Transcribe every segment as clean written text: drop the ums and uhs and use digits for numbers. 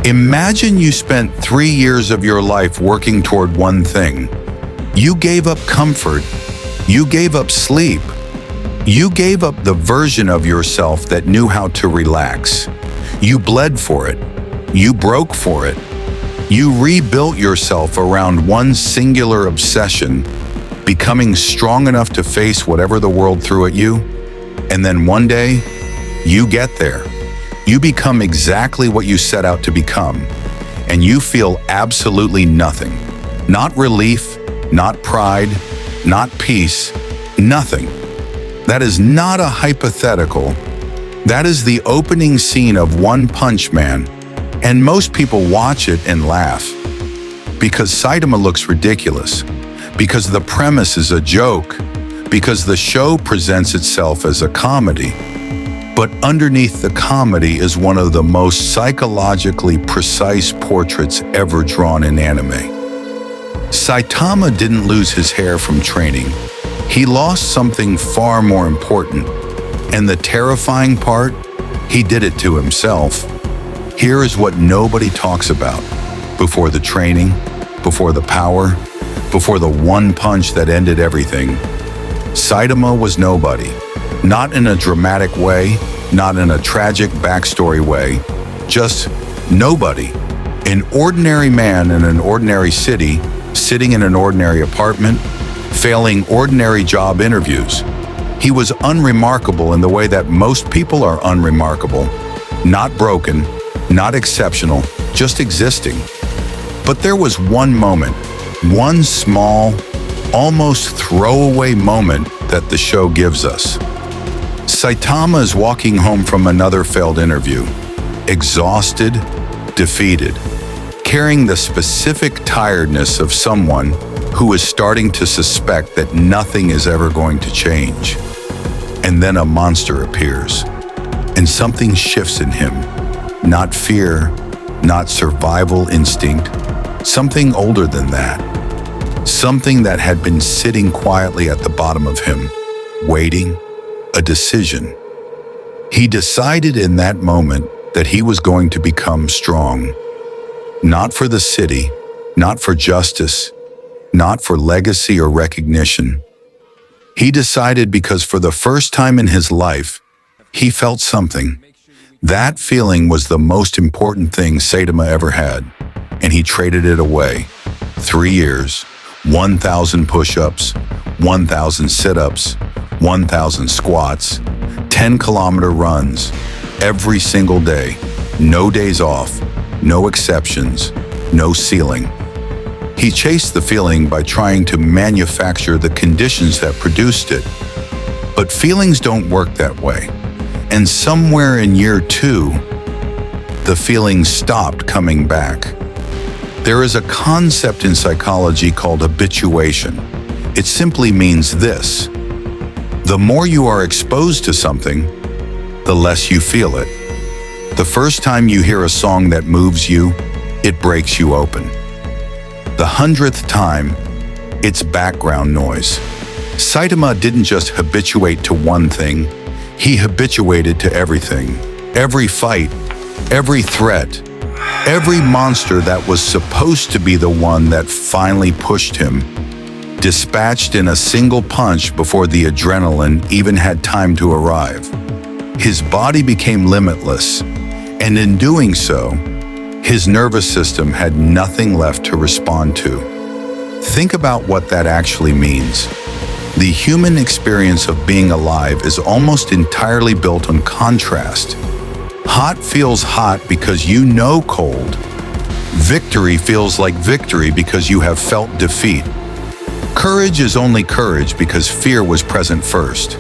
Imagine you spent 3 years of your life working toward one thing. You gave up comfort. You gave up sleep. You gave up the version of yourself that knew how to relax. You bled for it. You broke for it. You rebuilt yourself around one singular obsession, becoming strong enough to face whatever the world threw at you. And then one day, you get there. You become exactly what you set out to become, and you feel absolutely nothing. Not relief, not pride, not peace, nothing. That is not a hypothetical. That is the opening scene of One Punch Man, and most people watch it and laugh. Because Saitama looks ridiculous, because the premise is a joke, because the show presents itself as a comedy. But underneath the comedy is one of the most psychologically precise portraits ever drawn in anime. Saitama didn't lose his hair from training. He lost something far more important. And the terrifying part, he did it to himself. Here is what nobody talks about. Before the training, before the power, before the one punch that ended everything, Saitama was nobody. Not in a dramatic way, not in a tragic backstory way, just nobody. An ordinary man in an ordinary city, sitting in an ordinary apartment, failing ordinary job interviews. He was unremarkable in the way that most people are unremarkable. Not broken, not exceptional, just existing. But there was one moment, one small, almost throwaway moment that the show gives us. Saitama is walking home from another failed interview, exhausted, defeated, carrying the specific tiredness of someone who is starting to suspect that nothing is ever going to change. And then a monster appears, and something shifts in him. Not fear, not survival instinct, something older than that. Something that had been sitting quietly at the bottom of him, waiting, a decision. He decided in that moment that he was going to become strong. Not for the city, not for justice, not for legacy or recognition. He decided because for the first time in his life, he felt something. That feeling was the most important thing Saitama ever had, and he traded it away. 3 years, 1,000 push-ups, 1,000 sit-ups, 1,000 squats, 10-kilometer runs, every single day, no days off, no exceptions, no ceiling. He chased the feeling by trying to manufacture the conditions that produced it. But feelings don't work that way. And somewhere in year 2, the feeling stopped coming back. There is a concept in psychology called habituation. It simply means this: the more you are exposed to something, the less you feel it. The first time you hear a song that moves you, it breaks you open. The 100th time, it's background noise. Saitama didn't just habituate to one thing, he habituated to everything. Every fight, every threat, every monster that was supposed to be the one that finally pushed him, dispatched in a single punch before the adrenaline even had time to arrive. His body became limitless, and in doing so, his nervous system had nothing left to respond to. Think about what that actually means. The human experience of being alive is almost entirely built on contrast. Hot feels hot because you know cold. Victory feels like victory because you have felt defeat. Courage is only courage because fear was present first.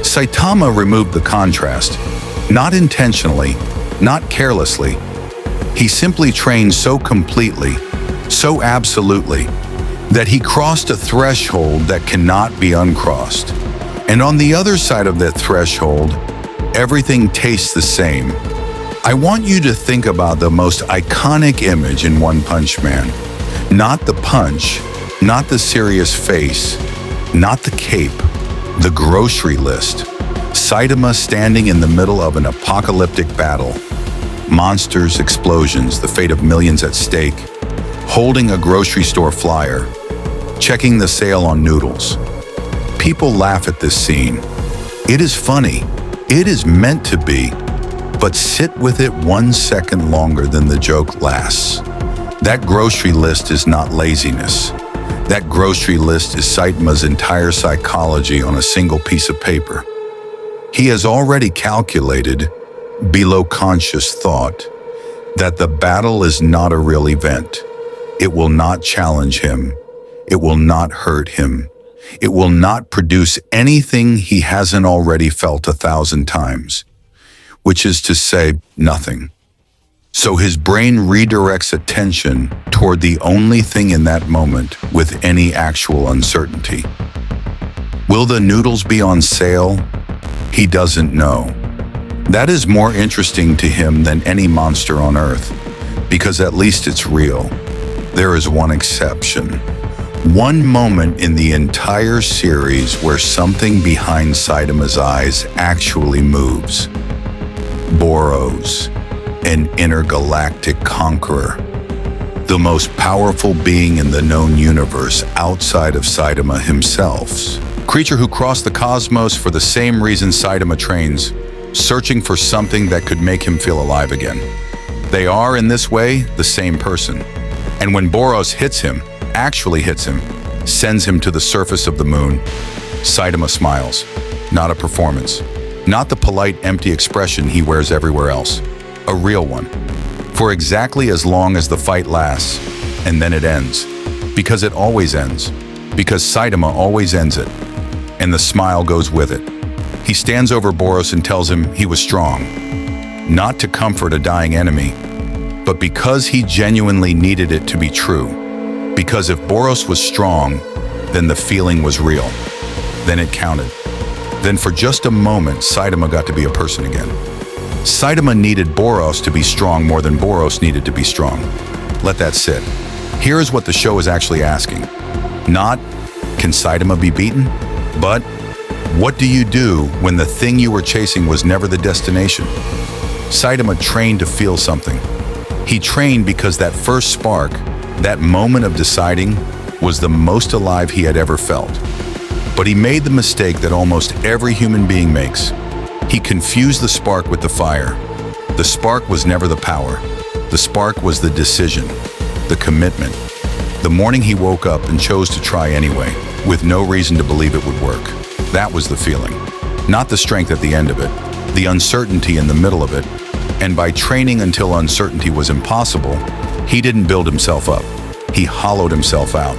Saitama removed the contrast, not intentionally, not carelessly. He simply trained so completely, so absolutely, that he crossed a threshold that cannot be uncrossed. And on the other side of that threshold, everything tastes the same. I want you to think about the most iconic image in One Punch Man. Not the punch, not the serious face, not the cape, the grocery list. Saitama standing in the middle of an apocalyptic battle. Monsters, explosions, the fate of millions at stake. Holding a grocery store flyer. Checking the sale on noodles. People laugh at this scene. It is funny. It is meant to be. But sit with it 1 second longer than the joke lasts. That grocery list is not laziness. That grocery list is Saitama's entire psychology on a single piece of paper. He has already calculated, below conscious thought, that the battle is not a real event. It will not challenge him. It will not hurt him. It will not produce anything he hasn't already felt 1,000 times, which is to say, nothing. So his brain redirects attention toward the only thing in that moment with any actual uncertainty. Will the noodles be on sale? He doesn't know. That is more interesting to him than any monster on Earth, because at least it's real. There is one exception. One moment in the entire series where something behind Saitama's eyes actually moves. Boros, an intergalactic conqueror. The most powerful being in the known universe outside of Saitama himself. Creature who crossed the cosmos for the same reason Saitama trains, searching for something that could make him feel alive again. They are, in this way, the same person. And when Boros actually hits him, sends him to the surface of the moon, Saitama smiles. Not a performance. Not the polite, empty expression he wears everywhere else. A real one. For exactly as long as the fight lasts, and then it ends. Because it always ends. Because Saitama always ends it. And the smile goes with it. He stands over Boros and tells him he was strong. Not to comfort a dying enemy, but because he genuinely needed it to be true. Because if Boros was strong, then the feeling was real. Then it counted. Then for just a moment, Saitama got to be a person again. Saitama needed Boros to be strong more than Boros needed to be strong. Let that sit. Here is what the show is actually asking. Not, can Saitama be beaten? But, what do you do when the thing you were chasing was never the destination? Saitama trained to feel something. He trained because that first spark, that moment of deciding, was the most alive he had ever felt. But he made the mistake that almost every human being makes. He confused the spark with the fire. The spark was never the power. The spark was the decision, the commitment. The morning he woke up and chose to try anyway, with no reason to believe it would work. That was the feeling. Not the strength at the end of it, the uncertainty in the middle of it. And by training until uncertainty was impossible, he didn't build himself up. He hollowed himself out.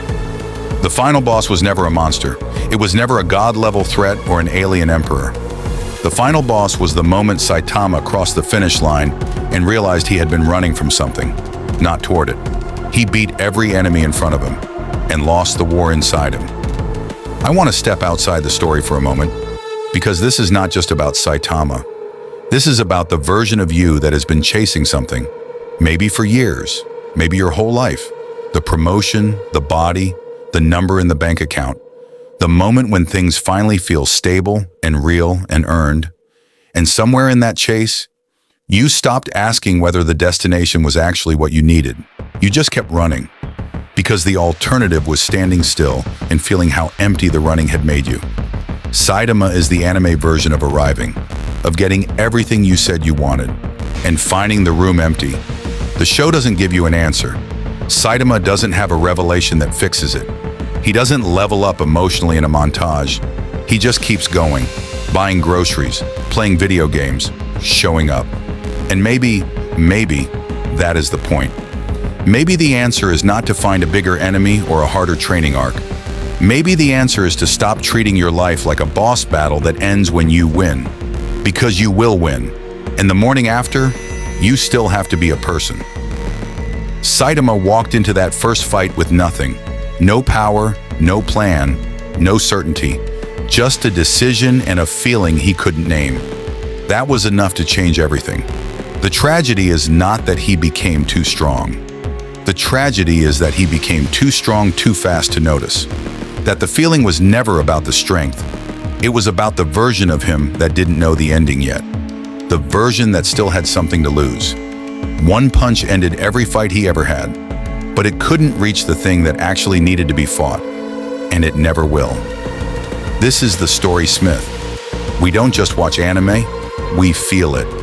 The final boss was never a monster. It was never a god-level threat or an alien emperor. The final boss was the moment Saitama crossed the finish line and realized he had been running from something, not toward it. He beat every enemy in front of him and lost the war inside him. I want to step outside the story for a moment, because this is not just about Saitama. This is about the version of you that has been chasing something, maybe for years, maybe your whole life. The promotion, the body, the number in the bank account. The moment when things finally feel stable and real and earned. And somewhere in that chase, you stopped asking whether the destination was actually what you needed. You just kept running, because the alternative was standing still and feeling how empty the running had made you. Saitama is the anime version of arriving, of getting everything you said you wanted, and finding the room empty. The show doesn't give you an answer. Saitama doesn't have a revelation that fixes it. He doesn't level up emotionally in a montage. He just keeps going, buying groceries, playing video games, showing up. And maybe that is the point. Maybe the answer is not to find a bigger enemy or a harder training arc. Maybe the answer is to stop treating your life like a boss battle that ends when you win. Because you will win. And the morning after, you still have to be a person. Saitama walked into that first fight with nothing. No power, no plan, no certainty. Just a decision and a feeling he couldn't name. That was enough to change everything. The tragedy is not that he became too strong. The tragedy is that he became too strong too fast to notice. That the feeling was never about the strength. It was about the version of him that didn't know the ending yet. The version that still had something to lose. One punch ended every fight he ever had, but it couldn't reach the thing that actually needed to be fought, and it never will. This is the story Smith. We don't just watch anime, we feel it.